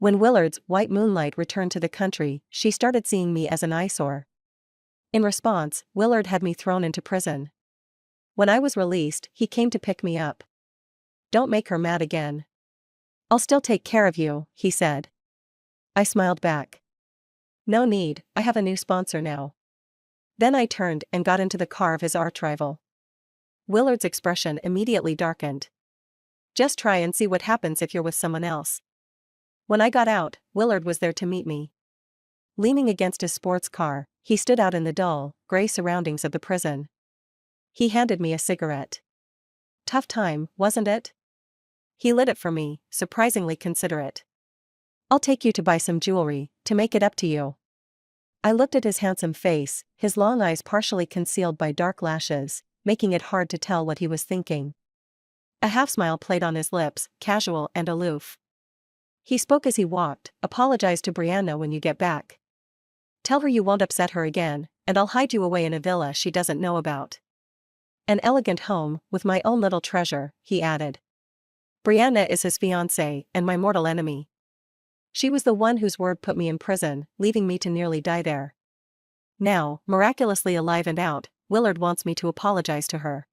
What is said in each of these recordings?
When Willard's white moonlight returned to the country, she started seeing me as an eyesore. In response, Willard had me thrown into prison. When I was released, he came to pick me up. "Don't make her mad again. I'll still take care of you," he said. I smiled back. "No need, I have a new sponsor now." Then I turned and got into the car of his archrival. Willard's expression immediately darkened. "Just try and see what happens if you're with someone else." When I got out, Willard was there to meet me. Leaning against his sports car, he stood out in the dull, gray surroundings of the prison. He handed me a cigarette. "Tough time, wasn't it?" He lit it for me, surprisingly considerate. "I'll take you to buy some jewelry, to make it up to you." I looked at his handsome face, his long eyes partially concealed by dark lashes, making it hard to tell what he was thinking. A half-smile played on his lips, casual and aloof. He spoke as he walked. "Apologize to Brianna when you get back. Tell her you won't upset her again, and I'll hide you away in a villa she doesn't know about. An elegant home, with my own little treasure," he added. "Brianna is his fiancée, and my mortal enemy. She was the one whose word put me in prison, leaving me to nearly die there. Now, miraculously alive and out, Willard wants me to apologize to her."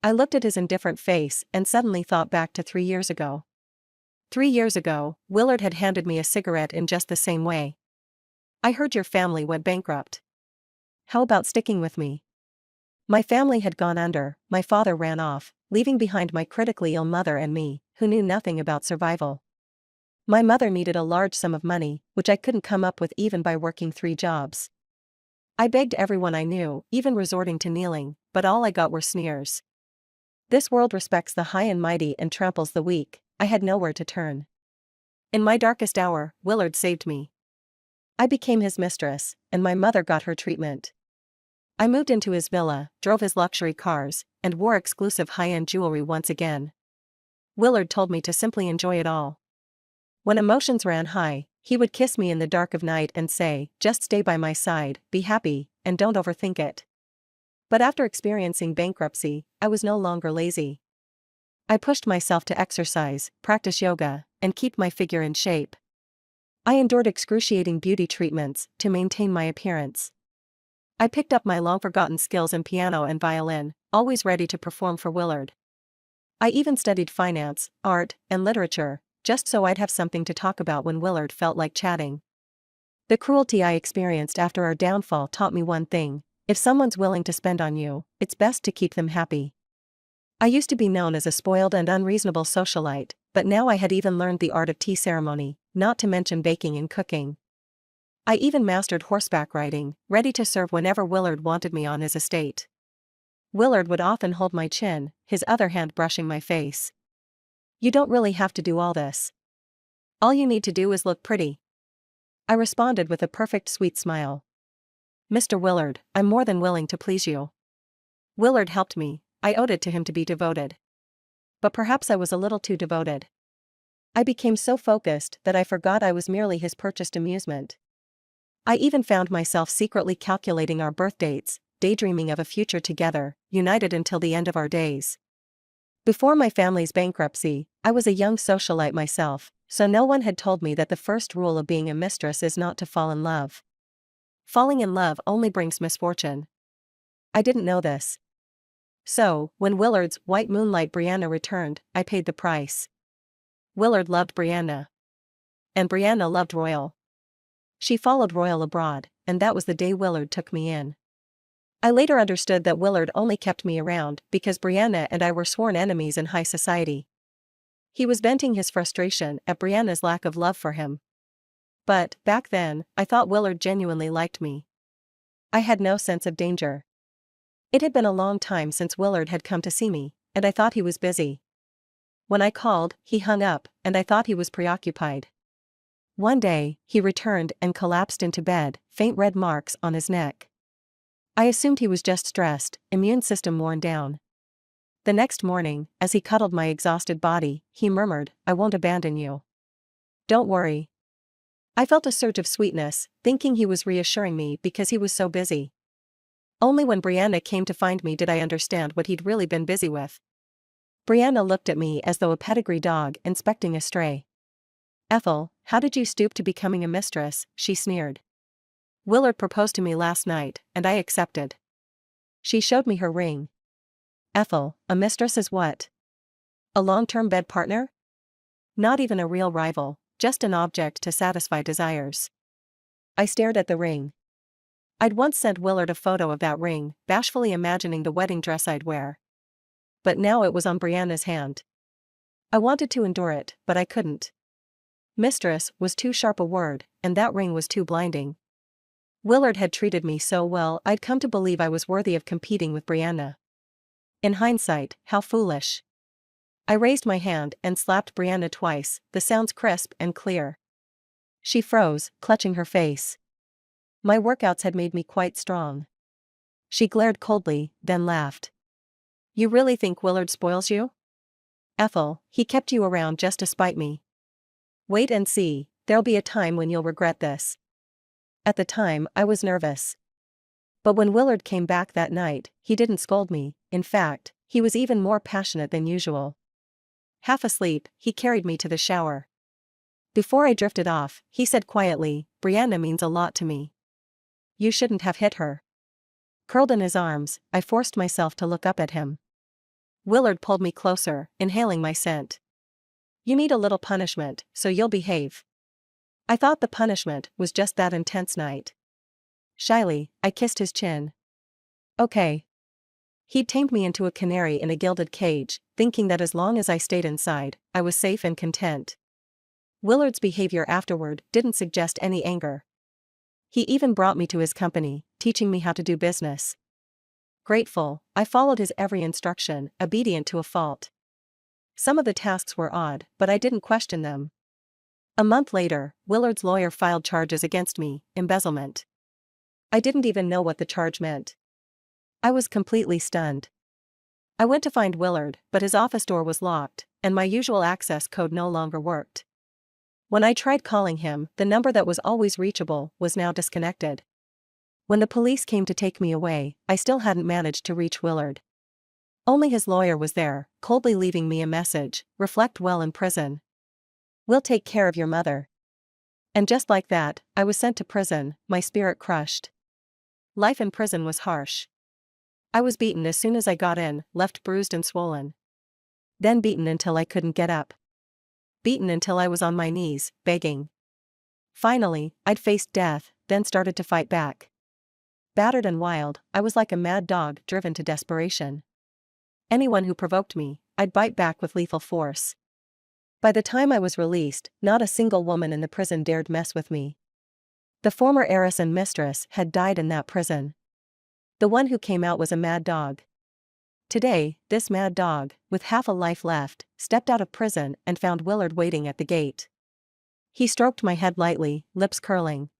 I looked at his indifferent face and suddenly thought back to 3 years ago. 3 years ago, Willard had handed me a cigarette in just the same way. "I heard your family went bankrupt. How about sticking with me?" My family had gone under. My father ran off, leaving behind my critically ill mother and me, who knew nothing about survival. My mother needed a large sum of money, which I couldn't come up with even by working 3 jobs. I begged everyone I knew, even resorting to kneeling, but all I got were sneers. "This world respects the high and mighty and tramples the weak." I had nowhere to turn. In my darkest hour, Willard saved me. I became his mistress, and my mother got her treatment. I moved into his villa, drove his luxury cars, and wore exclusive high-end jewelry once again. Willard told me to simply enjoy it all. When emotions ran high, he would kiss me in the dark of night and say, "Just stay by my side, be happy, and don't overthink it." But after experiencing bankruptcy, I was no longer lazy. I pushed myself to exercise, practice yoga, and keep my figure in shape. I endured excruciating beauty treatments to maintain my appearance. I picked up my long-forgotten skills in piano and violin, always ready to perform for Willard. I even studied finance, art, and literature, just so I'd have something to talk about when Willard felt like chatting. The cruelty I experienced after our downfall taught me one thing: if someone's willing to spend on you, it's best to keep them happy. I used to be known as a spoiled and unreasonable socialite, but now I had even learned the art of tea ceremony, not to mention baking and cooking. I even mastered horseback riding, ready to serve whenever Willard wanted me on his estate. Willard would often hold my chin, his other hand brushing my face. "You don't really have to do all this. All you need to do is look pretty." I responded with a perfect sweet smile. "Mr. Willard, I'm more than willing to please you." Willard helped me. I owed it to him to be devoted. But perhaps I was a little too devoted. I became so focused that I forgot I was merely his purchased amusement. I even found myself secretly calculating our birth dates, daydreaming of a future together, united until the end of our days. Before my family's bankruptcy, I was a young socialite myself, so no one had told me that the first rule of being a mistress is not to fall in love. Falling in love only brings misfortune. I didn't know this. So, when Willard's white moonlight Brianna returned, I paid the price. Willard loved Brianna. And Brianna loved Royal. She followed Royal abroad, and that was the day Willard took me in. I later understood that Willard only kept me around because Brianna and I were sworn enemies in high society. He was venting his frustration at Brianna's lack of love for him. But, back then, I thought Willard genuinely liked me. I had no sense of danger. It had been a long time since Willard had come to see me, and I thought he was busy. When I called, he hung up, and I thought he was preoccupied. One day, he returned and collapsed into bed, faint red marks on his neck. I assumed he was just stressed, immune system worn down. The next morning, as he cuddled my exhausted body, he murmured, "I won't abandon you. Don't worry." I felt a surge of sweetness, thinking he was reassuring me because he was so busy. Only when Brianna came to find me did I understand what he'd really been busy with. Brianna looked at me as though a pedigree dog inspecting a stray. "Ethel, how did you stoop to becoming a mistress?" she sneered. "Willard proposed to me last night, and I accepted." She showed me her ring. "Ethel, a mistress is what? A long-term bed partner? Not even a real rival, just an object to satisfy desires." I stared at the ring. I'd once sent Willard a photo of that ring, bashfully imagining the wedding dress I'd wear. But now it was on Brianna's hand. I wanted to endure it, but I couldn't. Mistress was too sharp a word, and that ring was too blinding. Willard had treated me so well, I'd come to believe I was worthy of competing with Brianna. In hindsight, how foolish. I raised my hand and slapped Brianna twice, the sounds crisp and clear. She froze, clutching her face. My workouts had made me quite strong. She glared coldly, then laughed. "You really think Willard spoils you? Ethel, he kept you around just to spite me. Wait and see, there'll be a time when you'll regret this." At the time, I was nervous. But when Willard came back that night, he didn't scold me. In fact, he was even more passionate than usual. Half asleep, he carried me to the shower. Before I drifted off, he said quietly, "Brianna means a lot to me. You shouldn't have hit her." Curled in his arms, I forced myself to look up at him. Willard pulled me closer, inhaling my scent. "You need a little punishment, so you'll behave." I thought the punishment was just that intense night. Shyly, I kissed his chin. "Okay." He'd tamed me into a canary in a gilded cage, thinking that as long as I stayed inside, I was safe and content. Willard's behavior afterward didn't suggest any anger. He even brought me to his company, teaching me how to do business. Grateful, I followed his every instruction, obedient to a fault. Some of the tasks were odd, but I didn't question them. A month later, Willard's lawyer filed charges against me, embezzlement. I didn't even know what the charge meant. I was completely stunned. I went to find Willard, but his office door was locked, and my usual access code no longer worked. When I tried calling him, the number that was always reachable was now disconnected. When the police came to take me away, I still hadn't managed to reach Willard. Only his lawyer was there, coldly leaving me a message, "Reflect well in prison. We'll take care of your mother." And just like that, I was sent to prison, my spirit crushed. Life in prison was harsh. I was beaten as soon as I got in, left bruised and swollen. Then beaten until I couldn't get up. Beaten until I was on my knees, begging. Finally, I'd faced death, then started to fight back. Battered and wild, I was like a mad dog driven to desperation. Anyone who provoked me, I'd bite back with lethal force. By the time I was released, not a single woman in the prison dared mess with me. The former heiress and mistress had died in that prison. The one who came out was a mad dog. Today, this mad dog, with half a life left, stepped out of prison and found Willard waiting at the gate. He stroked my head lightly, lips curling.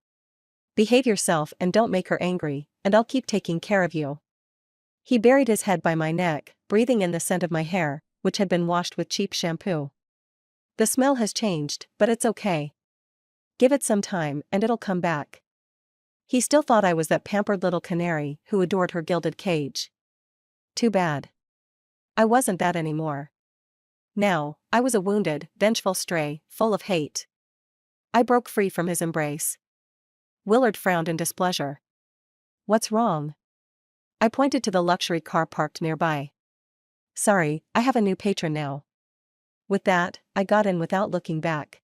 "Behave yourself and don't make her angry, and I'll keep taking care of you." He buried his head by my neck, breathing in the scent of my hair, which had been washed with cheap shampoo. "The smell has changed, but it's okay. Give it some time and it'll come back." He still thought I was that pampered little canary who adored her gilded cage. Too bad. I wasn't that anymore. Now, I was a wounded, vengeful stray, full of hate. I broke free from his embrace. Willard frowned in displeasure. "What's wrong?" I pointed to the luxury car parked nearby. "Sorry, I have a new patron now." With that, I got in without looking back.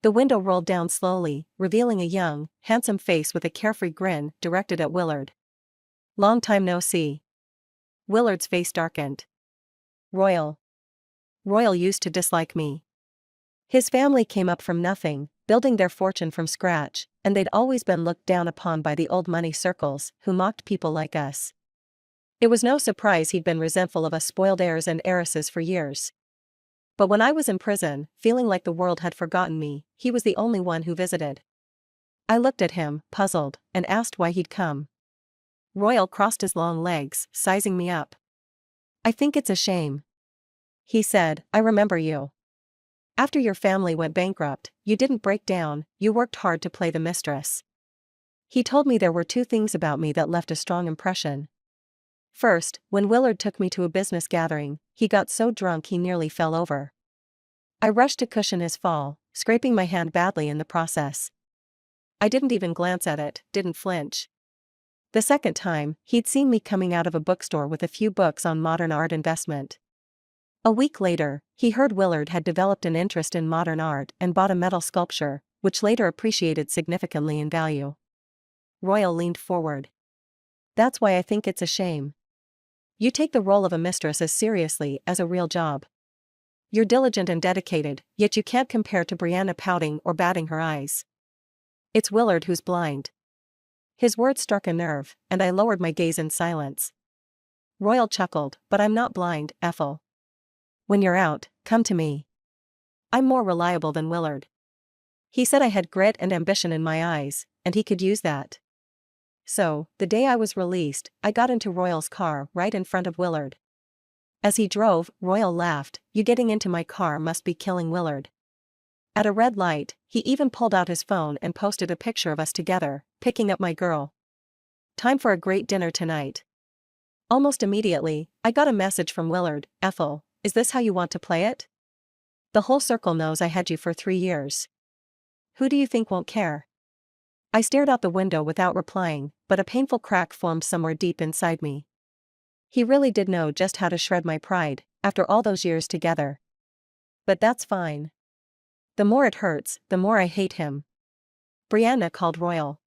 The window rolled down slowly, revealing a young, handsome face with a carefree grin directed at Willard. "Long time no see." Willard's face darkened. Royal. Royal used to dislike me. His family came up from nothing, building their fortune from scratch, and they'd always been looked down upon by the old money circles, who mocked people like us. It was no surprise he'd been resentful of us spoiled heirs and heiresses for years. But when I was in prison, feeling like the world had forgotten me, he was the only one who visited. I looked at him, puzzled, and asked why he'd come. Royal crossed his long legs, sizing me up. "I think it's a shame," he said. "I remember you. After your family went bankrupt, you didn't break down, you worked hard to play the mistress." He told me there were two things about me that left a strong impression. First, when Willard took me to a business gathering, he got so drunk he nearly fell over. I rushed to cushion his fall, scraping my hand badly in the process. I didn't even glance at it, didn't flinch. The second time, he'd seen me coming out of a bookstore with a few books on modern art investment. A week later, he heard Willard had developed an interest in modern art and bought a metal sculpture, which later appreciated significantly in value. Royal leaned forward. That's why I think it's a shame. You take the role of a mistress as seriously as a real job. You're diligent and dedicated, yet you can't compare to Brianna pouting or batting her eyes. It's Willard who's blind. His words struck a nerve, and I lowered my gaze in silence. Royal chuckled, but I'm not blind, Ethel. When you're out, come to me. I'm more reliable than Willard. He said I had grit and ambition in my eyes, and he could use that. So, the day I was released, I got into Royal's car right in front of Willard. As he drove, Royal laughed, "You getting into my car must be killing Willard." At a red light, he even pulled out his phone and posted a picture of us together, picking up my girl. Time for a great dinner tonight. Almost immediately, I got a message from Willard, "Ethel, is this how you want to play it? The whole circle knows I had you for 3 years. Who do you think won't care?" I stared out the window without replying, but a painful crack formed somewhere deep inside me. He really did know just how to shred my pride, after all those years together. But that's fine. The more it hurts, the more I hate him. Brianna called Royal.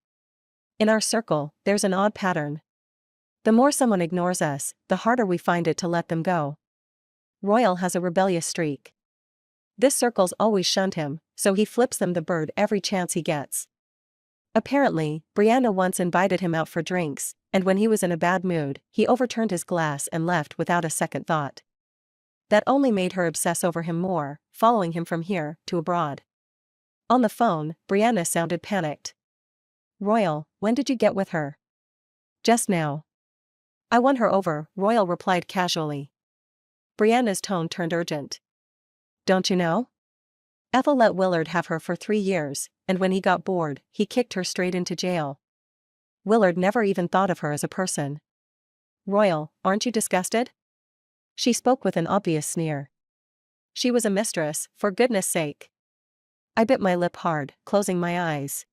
In our circle, there's an odd pattern. The more someone ignores us, the harder we find it to let them go. Royal has a rebellious streak. This circle's always shunned him, so he flips them the bird every chance he gets. Apparently, Brianna once invited him out for drinks, and when he was in a bad mood, he overturned his glass and left without a second thought. That only made her obsess over him more, following him from here to abroad. On the phone, Brianna sounded panicked. "Royal, when did you get with her?" "Just now." "I won her over," Royal replied casually. Brianna's tone turned urgent. "Don't you know? Ethel let Willard have her for 3 years, and when he got bored, he kicked her straight into jail. Willard never even thought of her as a person." "Royal, aren't you disgusted?" She spoke with an obvious sneer. "She was a mistress, for goodness sake." I bit my lip hard, closing my eyes.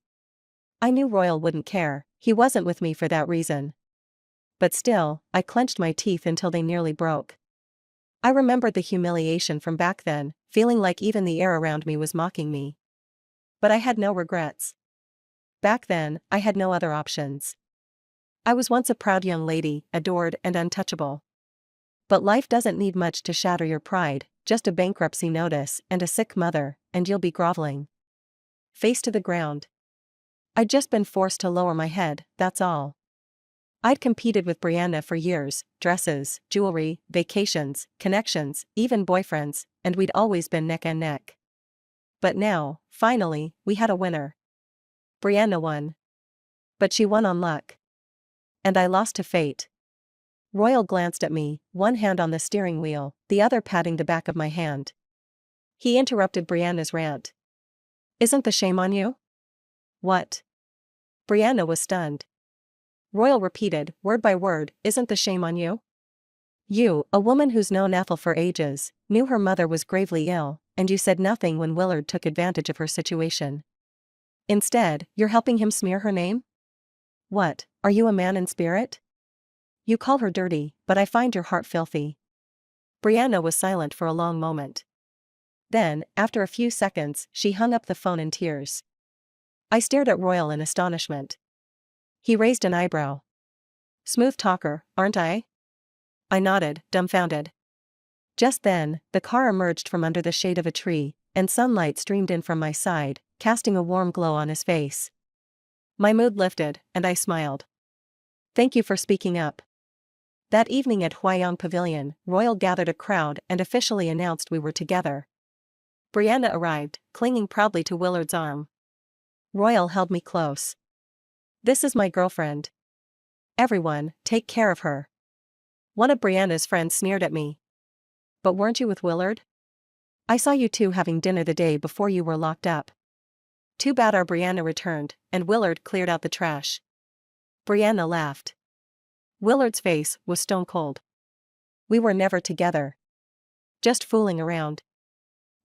I knew Royal wouldn't care, he wasn't with me for that reason. But still, I clenched my teeth until they nearly broke. I remembered the humiliation from back then, feeling like even the air around me was mocking me. But I had no regrets. Back then, I had no other options. I was once a proud young lady, adored and untouchable. But life doesn't need much to shatter your pride, just a bankruptcy notice and a sick mother, and you'll be groveling. Face to the ground. I'd just been forced to lower my head, that's all. I'd competed with Brianna for years, dresses, jewelry, vacations, connections, even boyfriends, and we'd always been neck and neck. But now, finally, we had a winner. Brianna won. But she won on luck. And I lost to fate. Royal glanced at me, one hand on the steering wheel, the other patting the back of my hand. He interrupted Brianna's rant. "Isn't the shame on you?" "What?" Brianna was stunned. Royal repeated, word by word, "Isn't the shame on you? You, a woman who's known Ethel for ages, knew her mother was gravely ill, and you said nothing when Willard took advantage of her situation. Instead, you're helping him smear her name? What, are you a man in spirit? You call her dirty, but I find your heart filthy." Brianna was silent for a long moment. Then, after a few seconds, she hung up the phone in tears. I stared at Royal in astonishment. He raised an eyebrow. "Smooth talker, aren't I?" I nodded, dumbfounded. Just then, the car emerged from under the shade of a tree, and sunlight streamed in from my side, casting a warm glow on his face. My mood lifted, and I smiled. "Thank you for speaking up." That evening at Huayang Pavilion, Royal gathered a crowd and officially announced we were together. Brianna arrived, clinging proudly to Willard's arm. Royal held me close. "This is my girlfriend. Everyone, take care of her." One of Brianna's friends sneered at me. "But weren't you with Willard? I saw you two having dinner the day before you were locked up." "Too bad," our Brianna returned, and Willard cleared out the trash. Brianna laughed. Willard's face was stone cold. "We were never together. Just fooling around."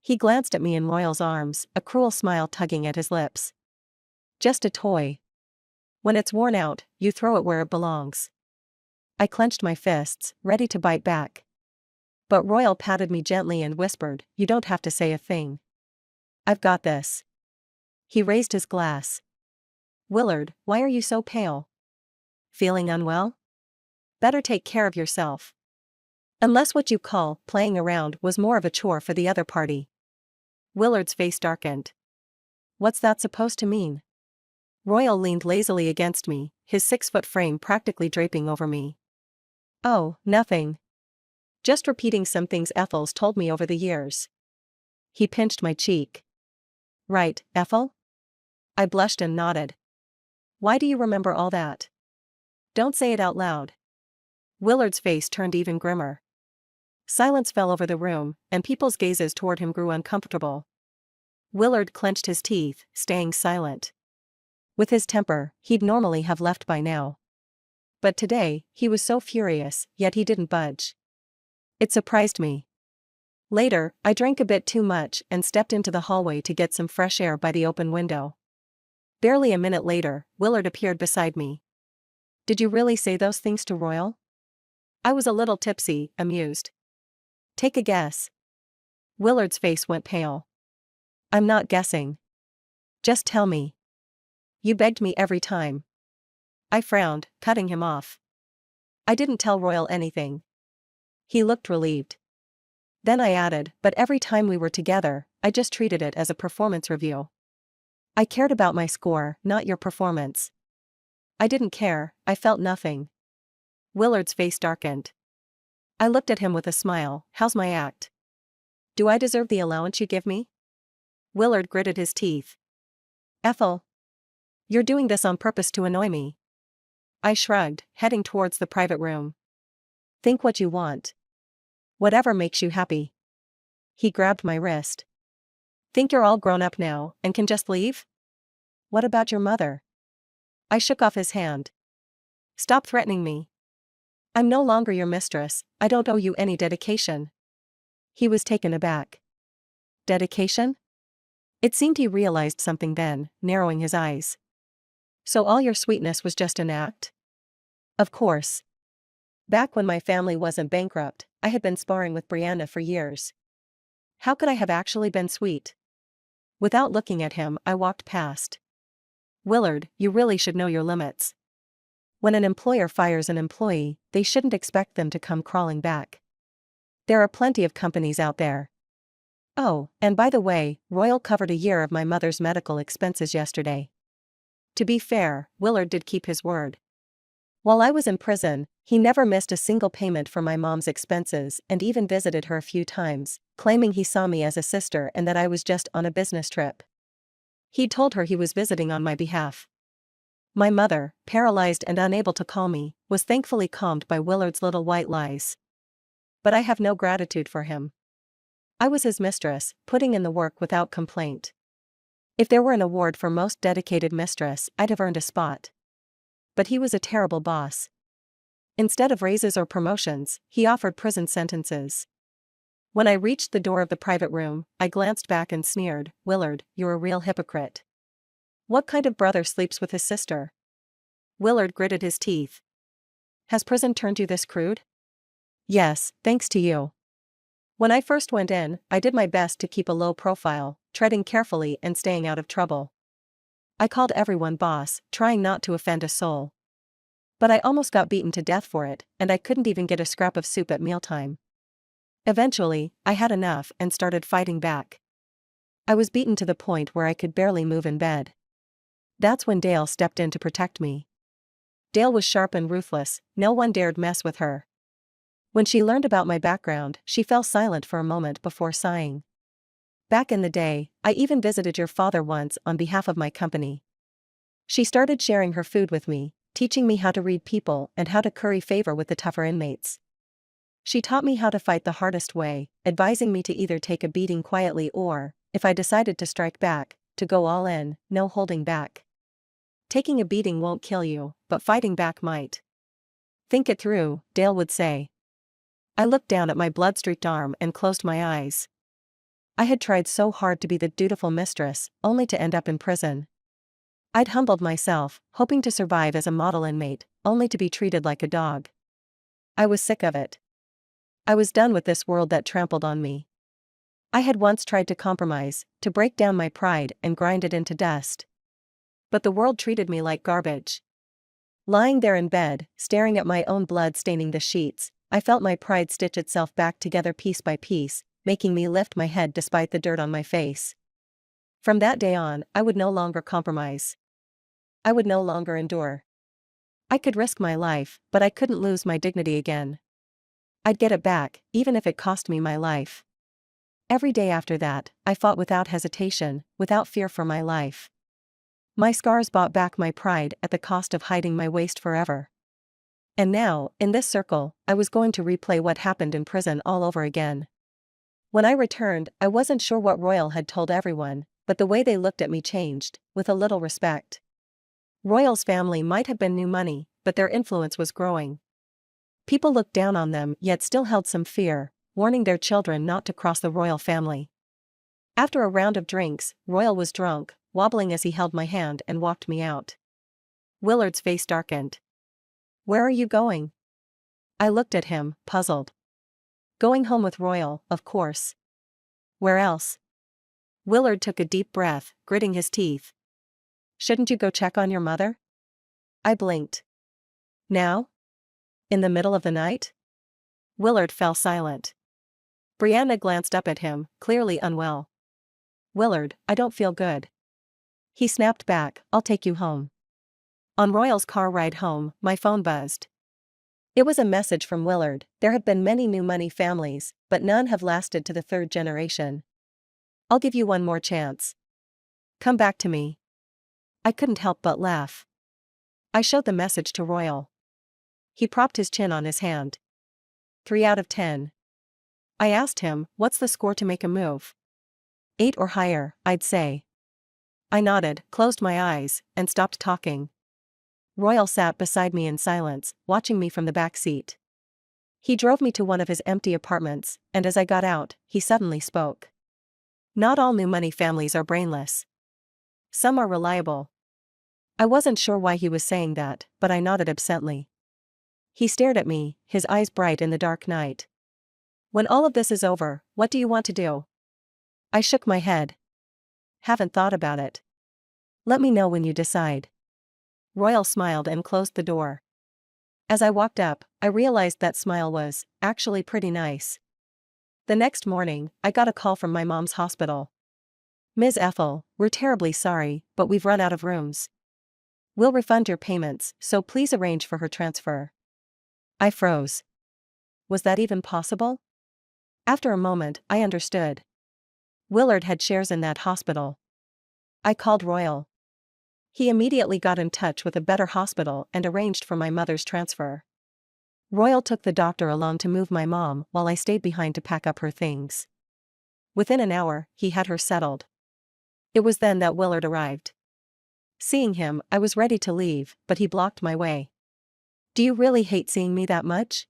He glanced at me in Royal's arms, a cruel smile tugging at his lips. Just a toy. When it's worn out, you throw it where it belongs. I clenched my fists, ready to bite back. But Royal patted me gently and whispered, "You don't have to say a thing. I've got this." He raised his glass. "Willard, why are you so pale? Feeling unwell? Better take care of yourself. Unless what you call playing around was more of a chore for the other party." Willard's face darkened. "What's that supposed to mean?" Royal leaned lazily against me, his 6-foot frame practically draping over me. "Oh, nothing. Just repeating some things Ethel's told me over the years." He pinched my cheek. "Right, Ethel?" I blushed and nodded. "Why do you remember all that?" "Don't say it out loud." Willard's face turned even grimmer. Silence fell over the room, and people's gazes toward him grew uncomfortable. Willard clenched his teeth, staying silent. With his temper, he'd normally have left by now. But today, he was so furious, yet he didn't budge. It surprised me. Later, I drank a bit too much and stepped into the hallway to get some fresh air by the open window. Barely a minute later, Willard appeared beside me. "Did you really say those things to Royal?" I was a little tipsy, amused. "Take a guess." Willard's face went pale. "I'm not guessing. Just tell me." "You begged me every time." I frowned, cutting him off. "I didn't tell Royal anything." He looked relieved. Then I added, "But every time we were together, I just treated it as a performance review. I cared about my score, not your performance." "I didn't care, I felt nothing." Willard's face darkened. I looked at him with a smile. "How's my act? Do I deserve the allowance you give me?" Willard gritted his teeth. "Ethel, you're doing this on purpose to annoy me." I shrugged, heading towards the private room. "Think what you want. Whatever makes you happy." He grabbed my wrist. "Think you're all grown up now, and can just leave? What about your mother?" I shook off his hand. "Stop threatening me. I'm no longer your mistress, I don't owe you any dedication." He was taken aback. "Dedication?" It seemed he realized something then, narrowing his eyes. "So all your sweetness was just an act?" "Of course. Back when my family wasn't bankrupt, I had been sparring with Brianna for years. How could I have actually been sweet?" Without looking at him, I walked past. "Willard, you really should know your limits. When an employer fires an employee, they shouldn't expect them to come crawling back. There are plenty of companies out there." "Oh, and by the way, Royal covered a year of my mother's medical expenses yesterday." To be fair, Willard did keep his word. While I was in prison, he never missed a single payment for my mom's expenses and even visited her a few times, claiming he saw me as a sister and that I was just on a business trip. He'd told her he was visiting on my behalf. My mother, paralyzed and unable to call me, was thankfully calmed by Willard's little white lies. But I have no gratitude for him. I was his mistress, putting in the work without complaint. If there were an award for most dedicated mistress, I'd have earned a spot. But he was a terrible boss. Instead of raises or promotions, he offered prison sentences. When I reached the door of the private room, I glanced back and sneered, "Willard, you're a real hypocrite. What kind of brother sleeps with his sister?" Willard gritted his teeth. "Has prison turned you this crude?" "Yes, thanks to you. When I first went in, I did my best to keep a low profile, treading carefully and staying out of trouble. I called everyone boss, trying not to offend a soul. But I almost got beaten to death for it, and I couldn't even get a scrap of soup at mealtime. Eventually, I had enough and started fighting back. I was beaten to the point where I could barely move in bed. That's when Dale stepped in to protect me. Dale was sharp and ruthless, no one dared mess with her. When she learned about my background, she fell silent for a moment before sighing. "Back in the day, I even visited your father once on behalf of my company." She started sharing her food with me, teaching me how to read people and how to curry favor with the tougher inmates. She taught me how to fight the hardest way, advising me to either take a beating quietly or, if I decided to strike back, to go all in, no holding back. Taking a beating won't kill you, but fighting back might. "Think it through," Dale would say. I looked down at my blood-streaked arm and closed my eyes. I had tried so hard to be the dutiful mistress, only to end up in prison. I'd humbled myself, hoping to survive as a model inmate, only to be treated like a dog. I was sick of it. I was done with this world that trampled on me. I had once tried to compromise, to break down my pride and grind it into dust. But the world treated me like garbage. Lying there in bed, staring at my own blood staining the sheets, I felt my pride stitch itself back together piece by piece, making me lift my head despite the dirt on my face. From that day on, I would no longer compromise. I would no longer endure. I could risk my life, but I couldn't lose my dignity again. I'd get it back, even if it cost me my life. Every day after that, I fought without hesitation, without fear for my life. My scars bought back my pride at the cost of hiding my waste forever. And now, in this circle, I was going to replay what happened in prison all over again. When I returned, I wasn't sure what Royal had told everyone, but the way they looked at me changed, with a little respect. Royal's family might have been new money, but their influence was growing. People looked down on them yet still held some fear, warning their children not to cross the Royal family. After a round of drinks, Royal was drunk, wobbling as he held my hand and walked me out. Willard's face darkened. "Where are you going?" I looked at him, puzzled. "Going home with Royal, of course. Where else?" Willard took a deep breath, gritting his teeth. "Shouldn't you go check on your mother?" I blinked. "Now? In the middle of the night?" Willard fell silent. Brianna glanced up at him, clearly unwell. "Willard, I don't feel good." He snapped back, "I'll take you home." On Royal's car ride home, my phone buzzed. It was a message from Willard. There have been many new money families, but none have lasted to the third generation. "I'll give you one more chance. Come back to me." I couldn't help but laugh. I showed the message to Royal. He propped his chin on his hand. 3 out of 10. I asked him, "What's the score to make a move?" 8 or higher, I'd say. I nodded, closed my eyes, and stopped talking. Royal sat beside me in silence, watching me from the back seat. He drove me to one of his empty apartments, and as I got out, he suddenly spoke. "Not all new money families are brainless. Some are reliable." I wasn't sure why he was saying that, but I nodded absently. He stared at me, his eyes bright in the dark night. "When all of this is over, what do you want to do?" I shook my head. "Haven't thought about it. Let me know when you decide." Royal smiled and closed the door. As I walked up, I realized that smile was, actually pretty nice. The next morning, I got a call from my mom's hospital. "Ms. Ethel, we're terribly sorry, but we've run out of rooms. We'll refund your payments, so please arrange for her transfer." I froze. Was that even possible? After a moment, I understood. Willard had shares in that hospital. I called Royal. He immediately got in touch with a better hospital and arranged for my mother's transfer. Royal took the doctor along to move my mom while I stayed behind to pack up her things. Within an hour, he had her settled. It was then that Willard arrived. Seeing him, I was ready to leave, but he blocked my way. "Do you really hate seeing me that much?"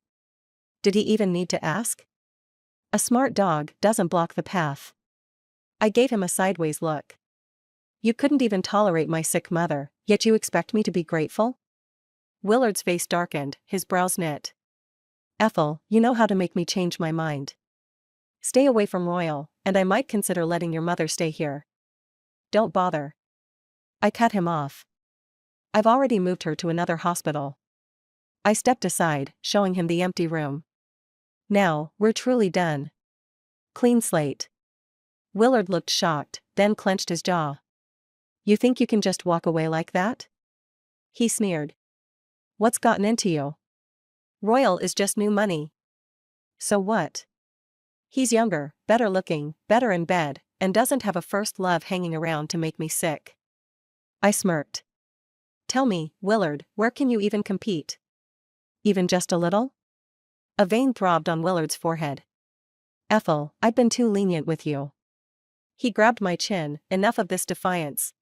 Did he even need to ask? A smart dog doesn't block the path. I gave him a sideways look. "You couldn't even tolerate my sick mother, yet you expect me to be grateful?" Willard's face darkened, his brows knit. "Ethel, you know how to make me change my mind. Stay away from Royal, and I might consider letting your mother stay here. Don't bother." I cut him off. "I've already moved her to another hospital." I stepped aside, showing him the empty room. "Now, we're truly done. Clean slate." Willard looked shocked, then clenched his jaw. "You think you can just walk away like that?" He sneered. "What's gotten into you? Royal is just new money. So what? He's younger, better looking, better in bed, and doesn't have a first love hanging around to make me sick." I smirked. "Tell me, Willard, where can you even compete? Even just a little?" A vein throbbed on Willard's forehead. "Ethel, I've been too lenient with you." He grabbed my chin, enough of this defiance.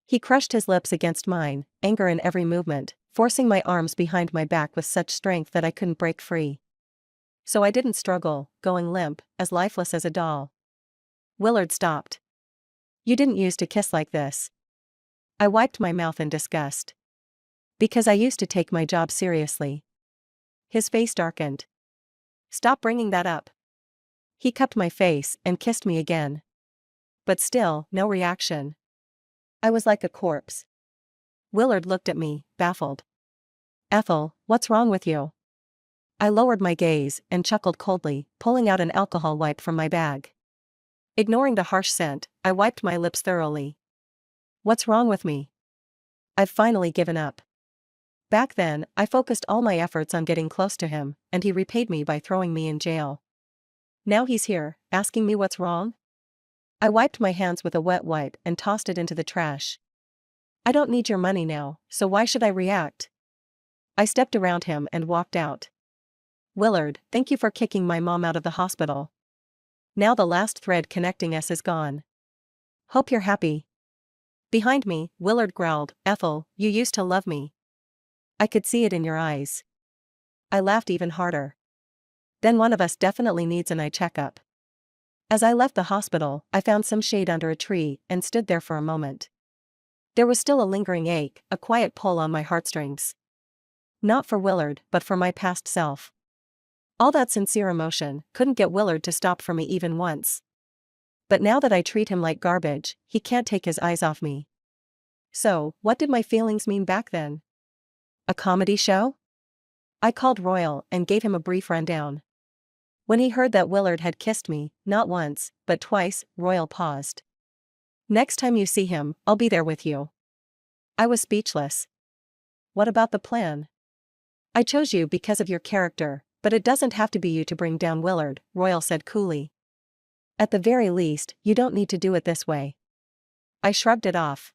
He crushed his lips against mine, anger in every movement, forcing my arms behind my back with such strength that I couldn't break free. So I didn't struggle, going limp, as lifeless as a doll. Willard stopped. You didn't use to kiss like this. I wiped my mouth in disgust. Because I used to take my job seriously. His face darkened. Stop bringing that up. He cupped my face and kissed me again. But still, no reaction. I was like a corpse. Willard looked at me, baffled. Ethel, what's wrong with you? I lowered my gaze and chuckled coldly, pulling out an alcohol wipe from my bag. Ignoring the harsh scent, I wiped my lips thoroughly. What's wrong with me? I've finally given up. Back then, I focused all my efforts on getting close to him, and he repaid me by throwing me in jail. Now he's here, asking me what's wrong? I wiped my hands with a wet wipe and tossed it into the trash. I don't need your money now, so why should I react? I stepped around him and walked out. Willard, thank you for kicking my mom out of the hospital. Now the last thread connecting us is gone. Hope you're happy. Behind me, Willard growled, Ethel, you used to love me. I could see it in your eyes. I laughed even harder. Then one of us definitely needs an eye checkup. As I left the hospital, I found some shade under a tree and stood there for a moment. There was still a lingering ache, a quiet pull on my heartstrings. Not for Willard, but for my past self. All that sincere emotion couldn't get Willard to stop for me even once. But now that I treat him like garbage, he can't take his eyes off me. So, what did my feelings mean back then? A comedy show? I called Royal and gave him a brief rundown. When he heard that Willard had kissed me, not once, but twice, Royal paused. Next time you see him, I'll be there with you. I was speechless. What about the plan? I chose you because of your character, but it doesn't have to be you to bring down Willard, Royal said coolly. At the very least, you don't need to do it this way. I shrugged it off.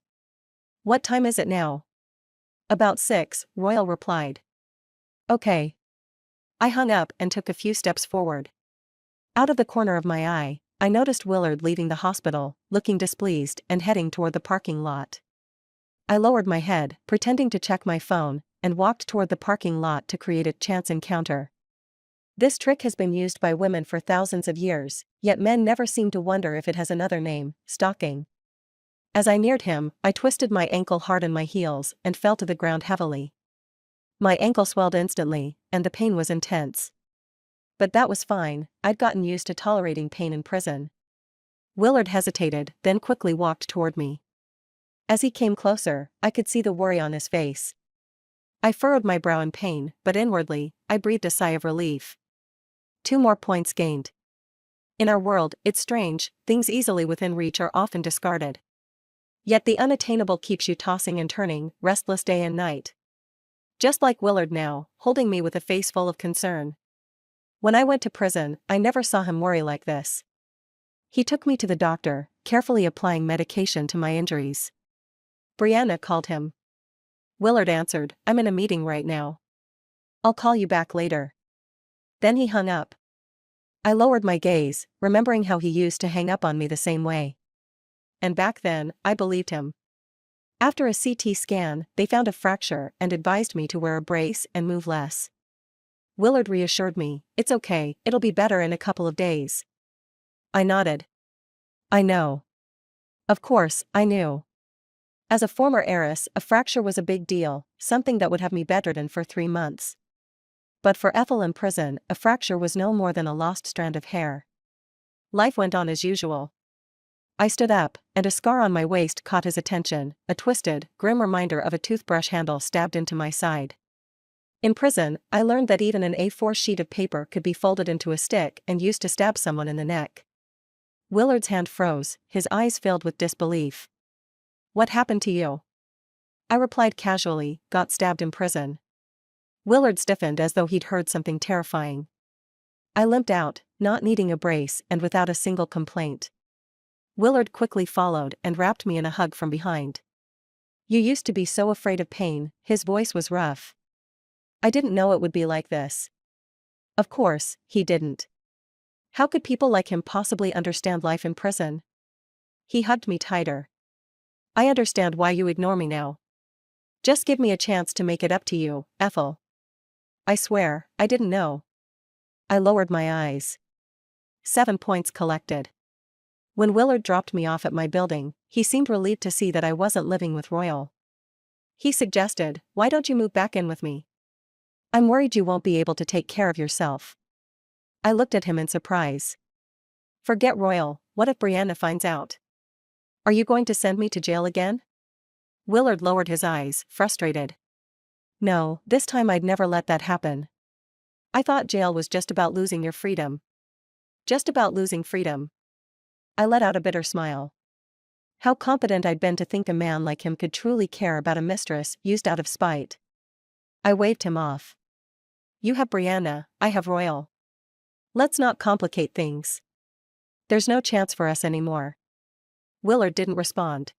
What time is it now? About 6, Royal replied. Okay. I hung up and took a few steps forward. Out of the corner of my eye, I noticed Willard leaving the hospital, looking displeased and heading toward the parking lot. I lowered my head, pretending to check my phone, and walked toward the parking lot to create a chance encounter. This trick has been used by women for thousands of years, yet men never seem to wonder if it has another name, stalking. As I neared him, I twisted my ankle hard in my heels and fell to the ground heavily. My ankle swelled instantly, and the pain was intense. But that was fine, I'd gotten used to tolerating pain in prison. Willard hesitated, then quickly walked toward me. As he came closer, I could see the worry on his face. I furrowed my brow in pain, but inwardly, I breathed a sigh of relief. 2 more points gained. In our world, it's strange, things easily within reach are often discarded. Yet the unattainable keeps you tossing and turning, restless day and night. Just like Willard now, holding me with a face full of concern. When I went to prison, I never saw him worry like this. He took me to the doctor, carefully applying medication to my injuries. Brianna called him. Willard answered, I'm in a meeting right now. I'll call you back later. Then he hung up. I lowered my gaze, remembering how he used to hang up on me the same way. And back then, I believed him. After a CT scan, they found a fracture and advised me to wear a brace and move less. Willard reassured me, it's okay, it'll be better in a couple of days. I nodded. I know. Of course, I knew. As a former heiress, a fracture was a big deal, something that would have me bedridden for 3 months. But for Ethel in prison, a fracture was no more than a lost strand of hair. Life went on as usual. I stood up, and a scar on my waist caught his attention, a twisted, grim reminder of a toothbrush handle stabbed into my side. In prison, I learned that even an A4 sheet of paper could be folded into a stick and used to stab someone in the neck. Willard's hand froze, his eyes filled with disbelief. What happened to you? I replied casually, got stabbed in prison. Willard stiffened as though he'd heard something terrifying. I limped out, not needing a brace and without a single complaint. Willard quickly followed and wrapped me in a hug from behind. You used to be so afraid of pain, his voice was rough. I didn't know it would be like this. Of course, he didn't. How could people like him possibly understand life in prison? He hugged me tighter. I understand why you ignore me now. Just give me a chance to make it up to you, Ethel. I swear, I didn't know. I lowered my eyes. 7 points collected. When Willard dropped me off at my building, he seemed relieved to see that I wasn't living with Royal. He suggested, "Why don't you move back in with me? I'm worried you won't be able to take care of yourself." I looked at him in surprise. "Forget Royal, what if Brianna finds out? Are you going to send me to jail again?" Willard lowered his eyes, frustrated. "No, this time I'd never let that happen. I thought jail was just about losing your freedom." "Just about losing freedom." I let out a bitter smile. How confident I'd been to think a man like him could truly care about a mistress used out of spite. I waved him off. "You have Brianna, I have Royal. Let's not complicate things. There's no chance for us anymore." Willard didn't respond.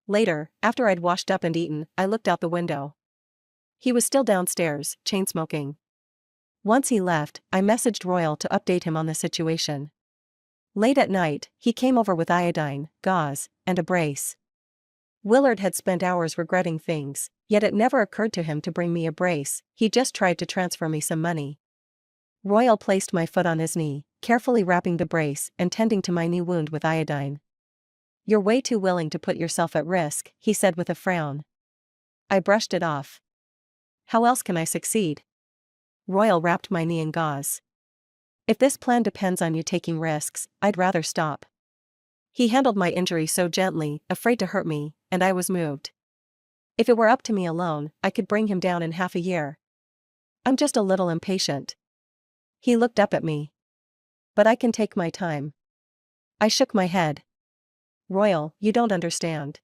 Later, after I'd washed up and eaten, I looked out the window. He was still downstairs, chain-smoking. Once he left, I messaged Royal to update him on the situation. Late at night, he came over with iodine, gauze, and a brace. Willard had spent hours regretting things, yet it never occurred to him to bring me a brace. He just tried to transfer me some money. Royal placed my foot on his knee, carefully wrapping the brace and tending to my knee wound with iodine. "You're way too willing to put yourself at risk," he said with a frown. I brushed it off. "How else can I succeed?" Royal wrapped my knee in gauze. "If this plan depends on you taking risks, I'd rather stop." He handled my injury so gently, afraid to hurt me, and I was moved. If it were up to me alone, I could bring him down in half a year. "I'm just a little impatient." He looked up at me. "But I can take my time." I shook my head. "Royal, you don't understand.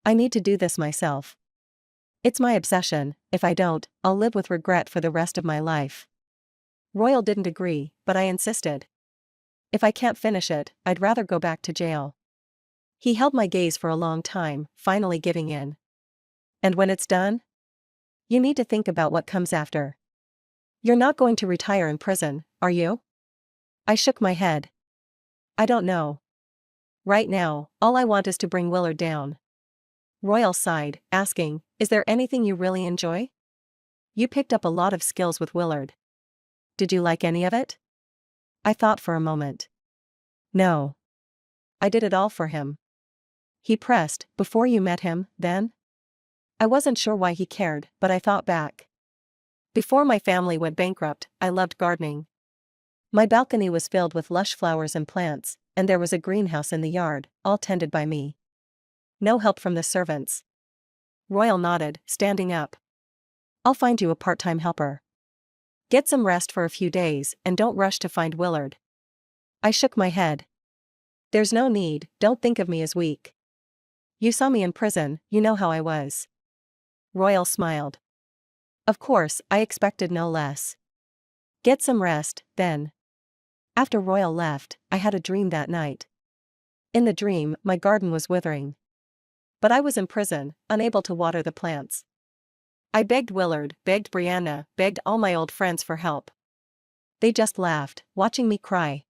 I need to do this myself. It's my obsession. If I don't, I'll live with regret for the rest of my life." Royal didn't agree, but I insisted. "If I can't finish it, I'd rather go back to jail." He held my gaze for a long time, finally giving in. "And when it's done? You need to think about what comes after. You're not going to retire in prison, are you?" I shook my head. "I don't know. Right now, all I want is to bring Willard down." Royal sighed, asking, "Is there anything you really enjoy? You picked up a lot of skills with Willard. Did you like any of it?" I thought for a moment. "No. I did it all for him." He pressed, "Before you met him, then?" I wasn't sure why he cared, but I thought back. Before my family went bankrupt, I loved gardening. My balcony was filled with lush flowers and plants, and there was a greenhouse in the yard, all tended by me. No help from the servants. Royal nodded, standing up. "I'll find you a part-time helper. Get some rest for a few days, and don't rush to find Willard." I shook my head. "There's no need, don't think of me as weak. You saw me in prison, you know how I was." Royal smiled. "Of course, I expected no less. Get some rest, then." After Royal left, I had a dream that night. In the dream, my garden was withering. But I was in prison, unable to water the plants. I begged Willard, begged Brianna, begged all my old friends for help. They just laughed, watching me cry.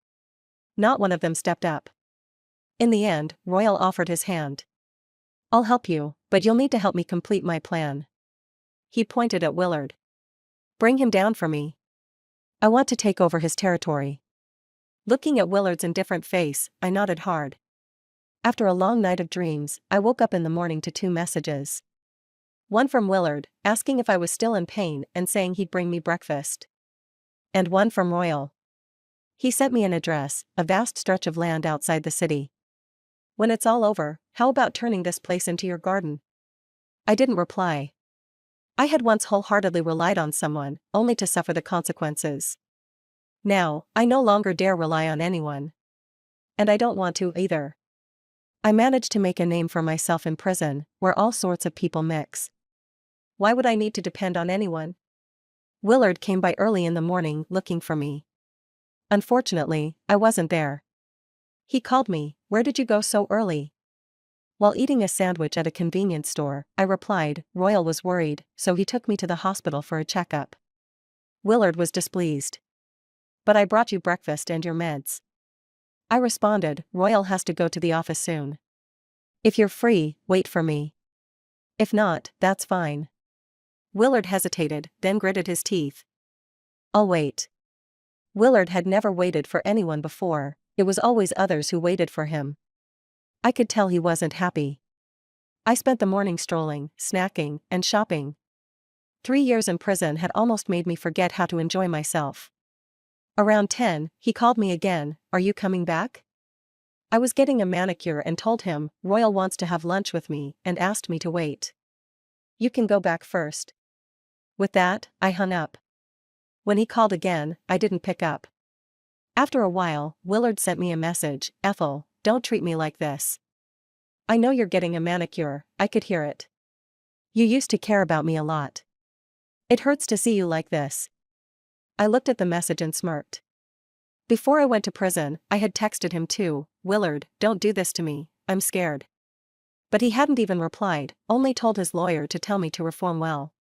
Not one of them stepped up. In the end, Royal offered his hand. "I'll help you, but you'll need to help me complete my plan." He pointed at Willard. "Bring him down for me. I want to take over his territory." Looking at Willard's indifferent face, I nodded hard. After a long night of dreams, I woke up in the morning to 2 messages. One from Willard, asking if I was still in pain and saying he'd bring me breakfast. And one from Royal. He sent me an address, a vast stretch of land outside the city. "When it's all over, how about turning this place into your garden?" I didn't reply. I had once wholeheartedly relied on someone, only to suffer the consequences. Now, I no longer dare rely on anyone. And I don't want to either. I managed to make a name for myself in prison, where all sorts of people mix. Why would I need to depend on anyone? Willard came by early in the morning looking for me. Unfortunately, I wasn't there. He called me, "Where did you go so early?" While eating a sandwich at a convenience store, I replied, "Royal was worried, so he took me to the hospital for a checkup." Willard was displeased. "But I brought you breakfast and your meds." I responded, "Royal has to go to the office soon. If you're free, wait for me. If not, that's fine." Willard hesitated, then gritted his teeth. "I'll wait." Willard had never waited for anyone before. It was always others who waited for him. I could tell he wasn't happy. I spent the morning strolling, snacking, and shopping. 3 years in prison had almost made me forget how to enjoy myself. Around 10, he called me again. "Are you coming back?" I was getting a manicure and told him, "Royal wants to have lunch with me," and asked me to wait. "You can go back first." With that, I hung up. When he called again, I didn't pick up. After a while, Willard sent me a message. "Ethel, don't treat me like this. I know you're getting a manicure, I could hear it. You used to care about me a lot. It hurts to see you like this." I looked at the message and smirked. Before I went to prison, I had texted him too, "Willard, don't do this to me, I'm scared." But he hadn't even replied, only told his lawyer to tell me to reform well.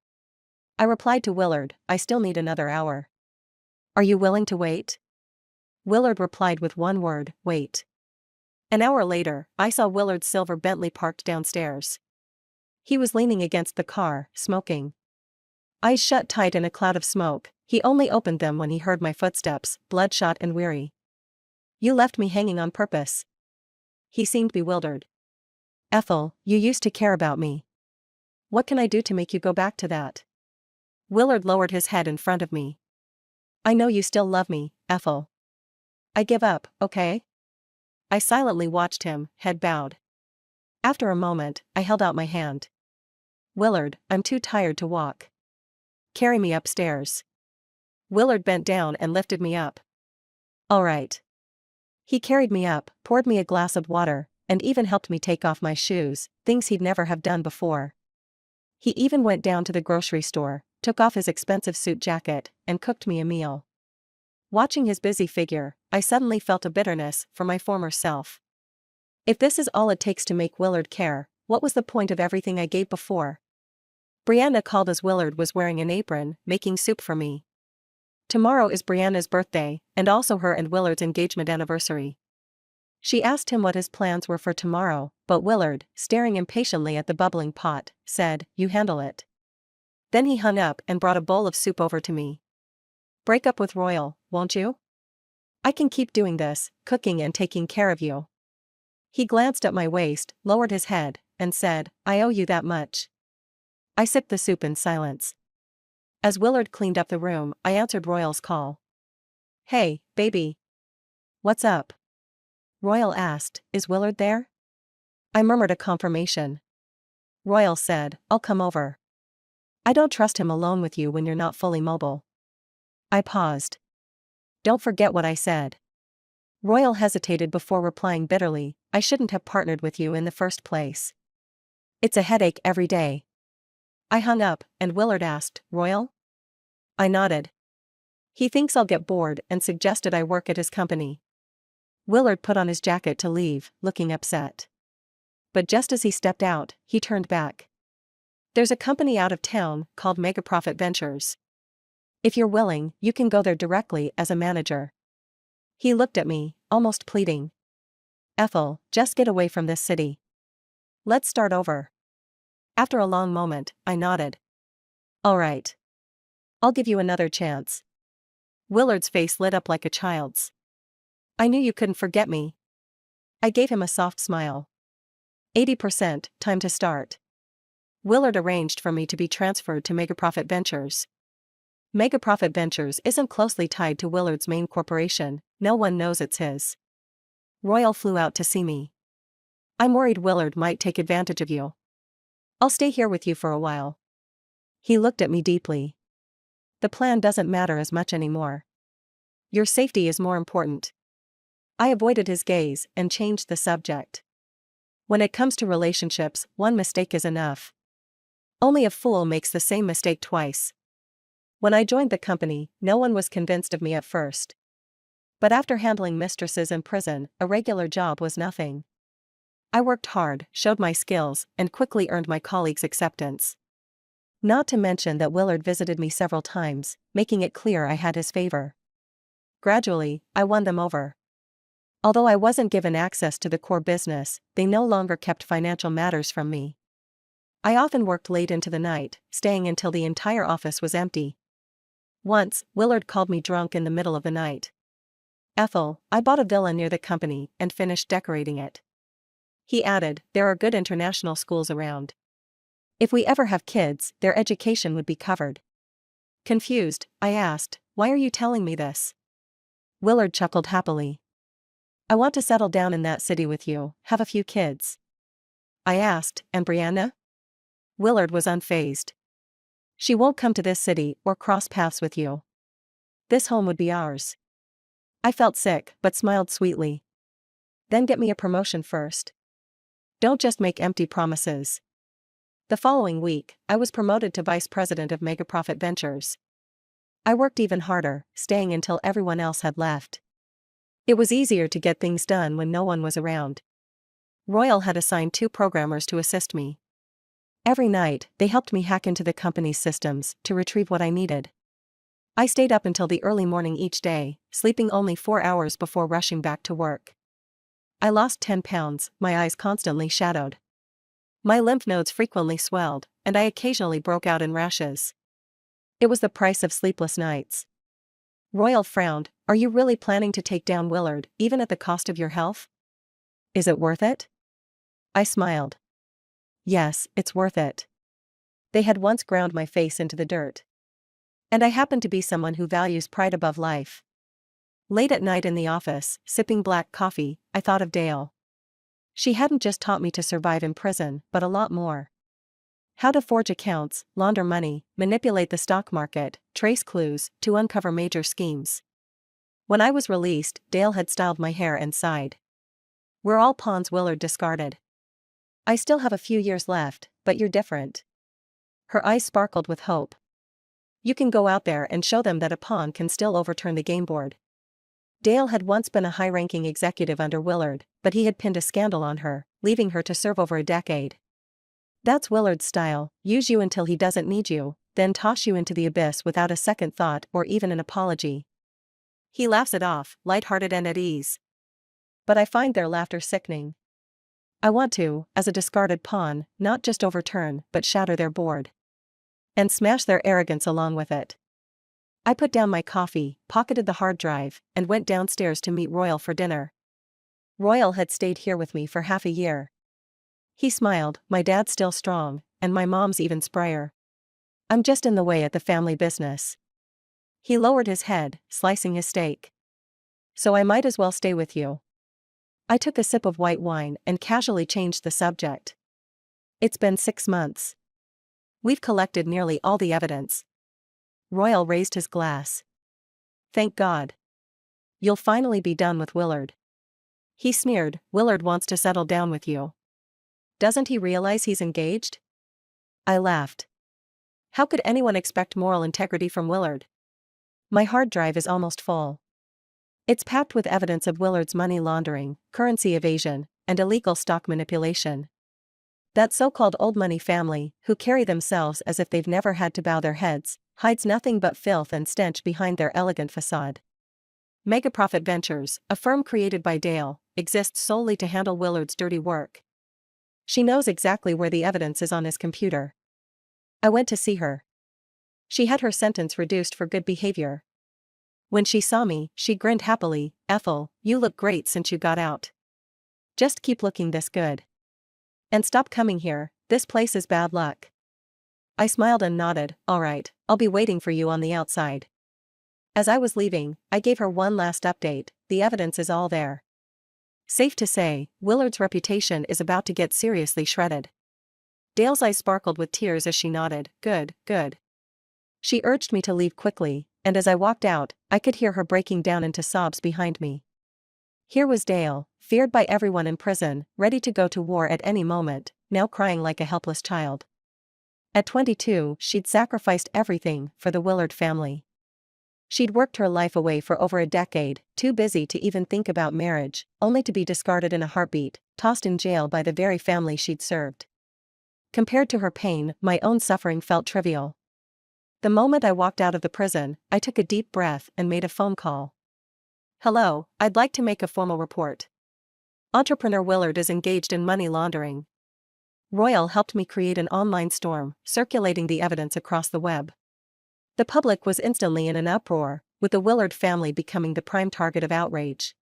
I replied to Willard, "I still need another hour. Are you willing to wait?" Willard replied with one word, "Wait." An hour later, I saw Willard's silver Bentley parked downstairs. He was leaning against the car, smoking. Eyes shut tight in a cloud of smoke, he only opened them when he heard my footsteps, bloodshot and weary. "You left me hanging on purpose." He seemed bewildered. "Ethel, you used to care about me. What can I do to make you go back to that?" Willard lowered his head in front of me. "I know you still love me, Ethel. I give up, okay?" I silently watched him, head bowed. After a moment, I held out my hand. "Willard, I'm too tired to walk. Carry me upstairs." Willard bent down and lifted me up. "All right." He carried me up, poured me a glass of water, and even helped me take off my shoes, things he'd never have done before. He even went down to the grocery store, took off his expensive suit jacket, and cooked me a meal. Watching his busy figure, I suddenly felt a bitterness for my former self. If this is all it takes to make Willard care, what was the point of everything I gave before? Brianna called as Willard was wearing an apron, making soup for me. Tomorrow is Brianna's birthday, and also her and Willard's engagement anniversary. She asked him what his plans were for tomorrow, but Willard, staring impatiently at the bubbling pot, said, "You handle it." Then he hung up and brought a bowl of soup over to me. "Break up with Royal, won't you? I can keep doing this, cooking and taking care of you." He glanced at my waist, lowered his head, and said, "I owe you that much." I sipped the soup in silence. As Willard cleaned up the room, I answered Royal's call. "Hey, baby. What's up?" Royal asked, "Is Willard there?" I murmured a confirmation. Royal said, "I'll come over. I don't trust him alone with you when you're not fully mobile." I paused. "Don't forget what I said." Royal hesitated before replying bitterly, "I shouldn't have partnered with you in the first place. It's a headache every day." I hung up, and Willard asked, "Royal?" I nodded. "He thinks I'll get bored and suggested I work at his company." Willard put on his jacket to leave, looking upset. But just as he stepped out, he turned back. "There's a company out of town called Mega Profit Ventures. If you're willing, you can go there directly as a manager." He looked at me, almost pleading. "Ethel, just get away from this city. Let's start over." After a long moment, I nodded. "All right. I'll give you another chance." Willard's face lit up like a child's. "I knew you couldn't forget me." I gave him a soft smile. 80%, time to start." Willard arranged for me to be transferred to Mega Profit Ventures. Mega Profit Ventures isn't closely tied to Willard's main corporation, no one knows it's his. Royal flew out to see me. "I'm worried Willard might take advantage of you. I'll stay here with you for a while." He looked at me deeply. "The plan doesn't matter as much anymore. Your safety is more important." I avoided his gaze and changed the subject. When it comes to relationships, one mistake is enough. Only a fool makes the same mistake twice. When I joined the company, no one was convinced of me at first. But after handling mistresses in prison, a regular job was nothing. I worked hard, showed my skills, and quickly earned my colleagues' acceptance. Not to mention that Willard visited me several times, making it clear I had his favor. Gradually, I won them over. Although I wasn't given access to the core business, they no longer kept financial matters from me. I often worked late into the night, staying until the entire office was empty. Once, Willard called me drunk in the middle of the night. Ethel, I bought a villa near the company and finished decorating it. He added, there are good international schools around. If we ever have kids, their education would be covered. Confused, I asked, why are you telling me this? Willard chuckled happily. I want to settle down in that city with you, have a few kids. I asked, and Brianna? Willard was unfazed. She won't come to this city or cross paths with you. This home would be ours. I felt sick, but smiled sweetly. Then get me a promotion first. Don't just make empty promises. The following week, I was promoted to vice president of Mega Profit Ventures. I worked even harder, staying until everyone else had left. It was easier to get things done when no one was around. Royal had assigned 2 programmers to assist me. Every night, they helped me hack into the company's systems to retrieve what I needed. I stayed up until the early morning each day, sleeping only 4 hours before rushing back to work. I lost 10 pounds, my eyes constantly shadowed. My lymph nodes frequently swelled, and I occasionally broke out in rashes. It was the price of sleepless nights. Royal frowned, are you really planning to take down Willard, even at the cost of your health? Is it worth it? I smiled. Yes, it's worth it. They had once ground my face into the dirt. And I happen to be someone who values pride above life. Late at night in the office, sipping black coffee, I thought of Dale. She hadn't just taught me to survive in prison, but a lot more. How to forge accounts, launder money, manipulate the stock market, trace clues, to uncover major schemes. When I was released, Dale had styled my hair and sighed. We're all pawns Willard discarded. I still have a few years left, but you're different. Her eyes sparkled with hope. You can go out there and show them that a pawn can still overturn the game board. Dale had once been a high-ranking executive under Willard, but he had pinned a scandal on her, leaving her to serve over a decade. That's Willard's style, use you until he doesn't need you, then toss you into the abyss without a second thought or even an apology. He laughs it off, light-hearted and at ease. But I find their laughter sickening. I want to, as a discarded pawn, not just overturn but shatter their board. And smash their arrogance along with it. I put down my coffee, pocketed the hard drive, and went downstairs to meet Royal for dinner. Royal had stayed here with me for half a year. He smiled, my dad's still strong, and my mom's even sprier. I'm just in the way at the family business. He lowered his head, slicing his steak. So I might as well stay with you. I took a sip of white wine and casually changed the subject. It's been 6 months. We've collected nearly all the evidence. Royal raised his glass. Thank God. You'll finally be done with Willard. He sneered, Willard wants to settle down with you. Doesn't he realize he's engaged? I laughed. How could anyone expect moral integrity from Willard? My hard drive is almost full. It's packed with evidence of Willard's money laundering, currency evasion, and illegal stock manipulation. That so-called old money family, who carry themselves as if they've never had to bow their heads, hides nothing but filth and stench behind their elegant facade. Mega Profit Ventures, a firm created by Dale, exists solely to handle Willard's dirty work. She knows exactly where the evidence is on his computer. I went to see her. She had her sentence reduced for good behavior. When she saw me, she grinned happily, Ethel, you look great since you got out. Just keep looking this good. And stop coming here, this place is bad luck. I smiled and nodded, all right, I'll be waiting for you on the outside. As I was leaving, I gave her one last update, the evidence is all there. Safe to say, Willard's reputation is about to get seriously shredded. Dale's eyes sparkled with tears as she nodded, good, good. She urged me to leave quickly, and as I walked out, I could hear her breaking down into sobs behind me. Here was Dale, feared by everyone in prison, ready to go to war at any moment, now crying like a helpless child. At 22, she'd sacrificed everything for the Willard family. She'd worked her life away for over a decade, too busy to even think about marriage, only to be discarded in a heartbeat, tossed in jail by the very family she'd served. Compared to her pain, my own suffering felt trivial. The moment I walked out of the prison, I took a deep breath and made a phone call. Hello, I'd like to make a formal report. Entrepreneur Willard is engaged in money laundering. Royal helped me create an online storm, circulating the evidence across the web. The public was instantly in an uproar, with the Willard family becoming the prime target of outrage.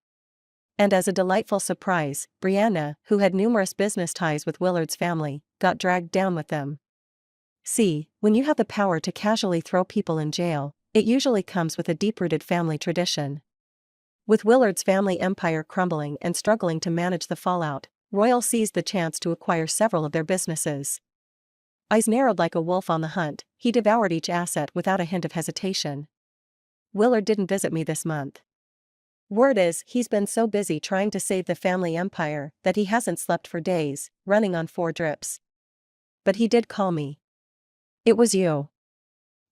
And as a delightful surprise, Brianna, who had numerous business ties with Willard's family, got dragged down with them. See, when you have the power to casually throw people in jail, it usually comes with a deep-rooted family tradition. With Willard's family empire crumbling and struggling to manage the fallout, Royal seized the chance to acquire several of their businesses. Eyes narrowed like a wolf on the hunt, he devoured each asset without a hint of hesitation. Willard didn't visit me this month. Word is, he's been so busy trying to save the family empire that he hasn't slept for days, running on 4 drips. But he did call me. It was you.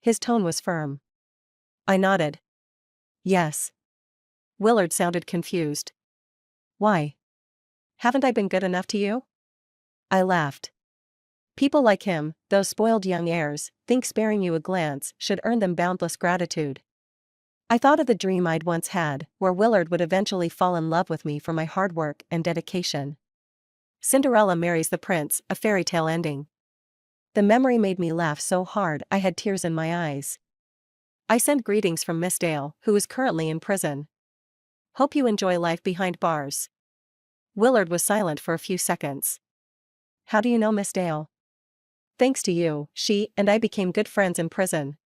His tone was firm. I nodded. Yes. Willard sounded confused. Why? Haven't I been good enough to you? I laughed. People like him, those spoiled young heirs, think sparing you a glance should earn them boundless gratitude. I thought of the dream I'd once had, where Willard would eventually fall in love with me for my hard work and dedication. Cinderella marries the prince, a fairy tale ending. The memory made me laugh so hard I had tears in my eyes. I sent greetings from Miss Dale, who is currently in prison. Hope you enjoy life behind bars. Willard was silent for a few seconds. How do you know Miss Dale? Thanks to you, she and I became good friends in prison.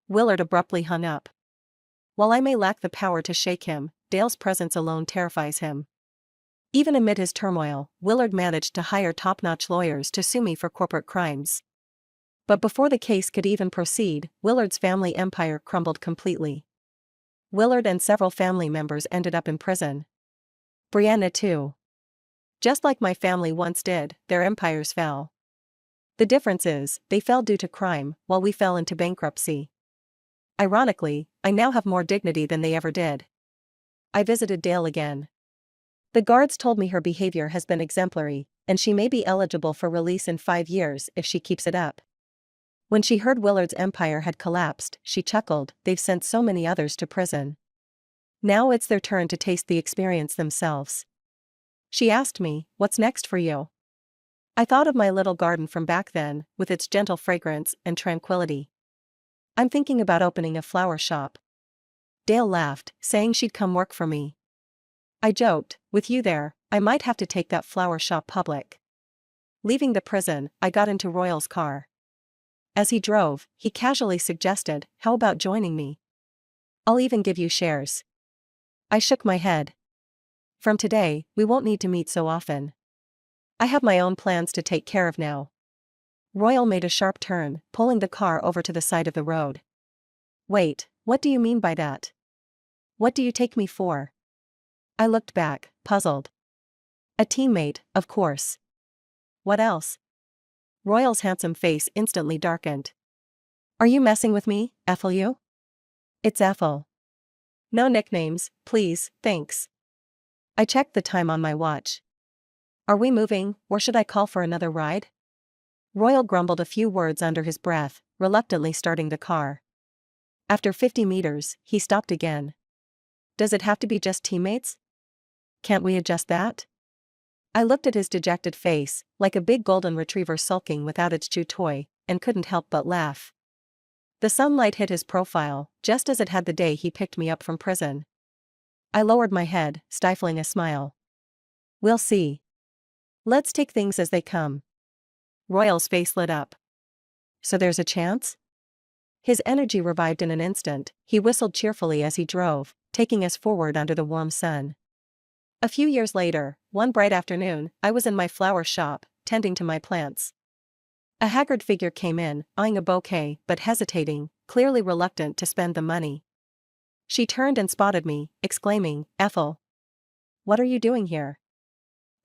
Willard abruptly hung up. While I may lack the power to shake him, Dale's presence alone terrifies him. Even amid his turmoil, Willard managed to hire top-notch lawyers to sue me for corporate crimes. But before the case could even proceed, Willard's family empire crumbled completely. Willard and several family members ended up in prison. Brianna too. Just like my family once did, their empires fell. The difference is, they fell due to crime, while we fell into bankruptcy. Ironically, I now have more dignity than they ever did. I visited Dale again. The guards told me her behavior has been exemplary, and she may be eligible for release in 5 years if she keeps it up. When she heard Willard's empire had collapsed, she chuckled, they've sent so many others to prison. Now it's their turn to taste the experience themselves. She asked me, what's next for you? I thought of my little garden from back then, with its gentle fragrance and tranquility. I'm thinking about opening a flower shop. Dale laughed, saying she'd come work for me. I joked, with you there, I might have to take that flower shop public. Leaving the prison, I got into Royal's car. As he drove, he casually suggested, how about joining me? I'll even give you shares. I shook my head. From today, we won't need to meet so often. I have my own plans to take care of now. Royal made a sharp turn, pulling the car over to the side of the road. Wait, what do you mean by that? What do you take me for? I looked back, puzzled. A teammate, of course. What else? Royal's handsome face instantly darkened. Are you messing with me, Ethel? It's Ethel. No nicknames, please, thanks. I checked the time on my watch. Are we moving, or should I call for another ride? Royal grumbled a few words under his breath, reluctantly starting the car. After 50 meters, he stopped again. Does it have to be just teammates? Can't we adjust that? I looked at his dejected face, like a big golden retriever sulking without its chew toy, and couldn't help but laugh. The sunlight hit his profile, just as it had the day he picked me up from prison. I lowered my head, stifling a smile. We'll see. Let's take things as they come. Royal's face lit up. So there's a chance? His energy revived in an instant, he whistled cheerfully as he drove, taking us forward under the warm sun. A few years later, one bright afternoon, I was in my flower shop, tending to my plants. A haggard figure came in, eyeing a bouquet, but hesitating, clearly reluctant to spend the money. She turned and spotted me, exclaiming, Ethel. What are you doing here?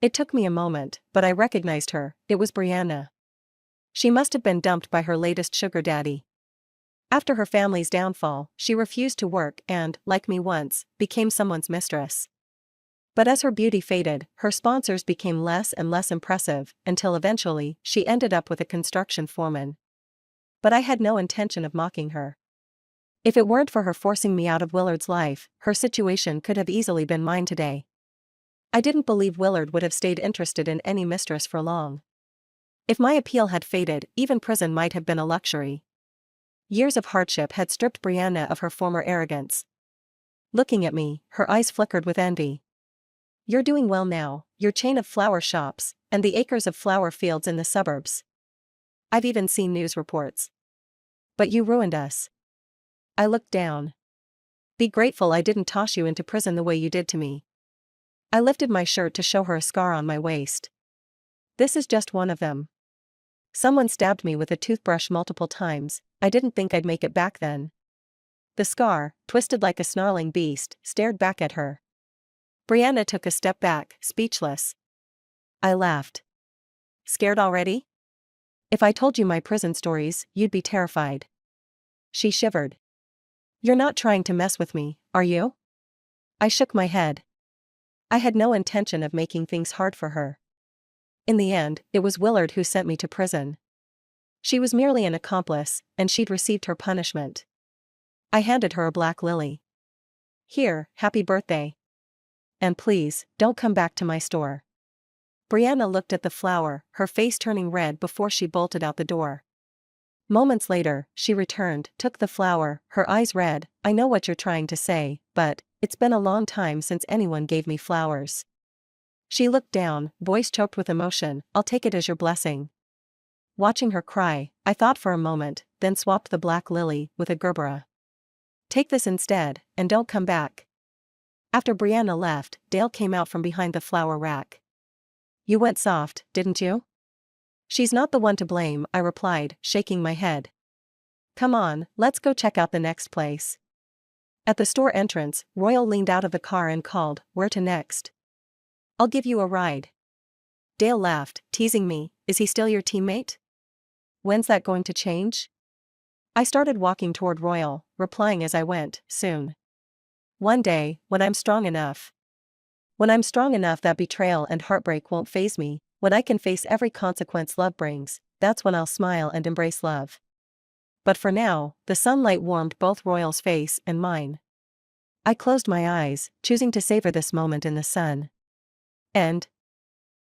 It took me a moment, but I recognized her, it was Brianna. She must have been dumped by her latest sugar daddy. After her family's downfall, she refused to work and, like me once, became someone's mistress. But as her beauty faded, her sponsors became less and less impressive, until eventually, she ended up with a construction foreman. But I had no intention of mocking her. If it weren't for her forcing me out of Willard's life, her situation could have easily been mine today. I didn't believe Willard would have stayed interested in any mistress for long. If my appeal had faded, even prison might have been a luxury. Years of hardship had stripped Brianna of her former arrogance. Looking at me, her eyes flickered with envy. You're doing well now, your chain of flower shops, and the acres of flower fields in the suburbs. I've even seen news reports. But you ruined us. I looked down. Be grateful I didn't toss you into prison the way you did to me. I lifted my shirt to show her a scar on my waist. This is just one of them. Someone stabbed me with a toothbrush multiple times. I didn't think I'd make it back then. The scar, twisted like a snarling beast, stared back at her. Brianna took a step back, speechless. I laughed. Scared already? If I told you my prison stories, you'd be terrified. She shivered. You're not trying to mess with me, are you? I shook my head. I had no intention of making things hard for her. In the end, it was Willard who sent me to prison. She was merely an accomplice, and she'd received her punishment. I handed her a black lily. Here, happy birthday. And please, don't come back to my store. Brianna looked at the flower, her face turning red before she bolted out the door. Moments later, she returned, took the flower, her eyes red. I know what you're trying to say, but it's been a long time since anyone gave me flowers. She looked down, voice choked with emotion. I'll take it as your blessing. Watching her cry, I thought for a moment, then swapped the black lily with a gerbera. Take this instead, and don't come back. After Brianna left, Dale came out from behind the flower rack. You went soft, didn't you? She's not the one to blame, I replied, shaking my head. Come on, let's go check out the next place. At the store entrance, Royal leaned out of the car and called, where to next? I'll give you a ride. Dale laughed, teasing me, is he still your teammate? When's that going to change? I started walking toward Royal, replying as I went, soon. One day, when I'm strong enough. When I'm strong enough that betrayal and heartbreak won't faze me, when I can face every consequence love brings, that's when I'll smile and embrace love. But for now, the sunlight warmed both Royal's face and mine. I closed my eyes, choosing to savor this moment in the sun. End.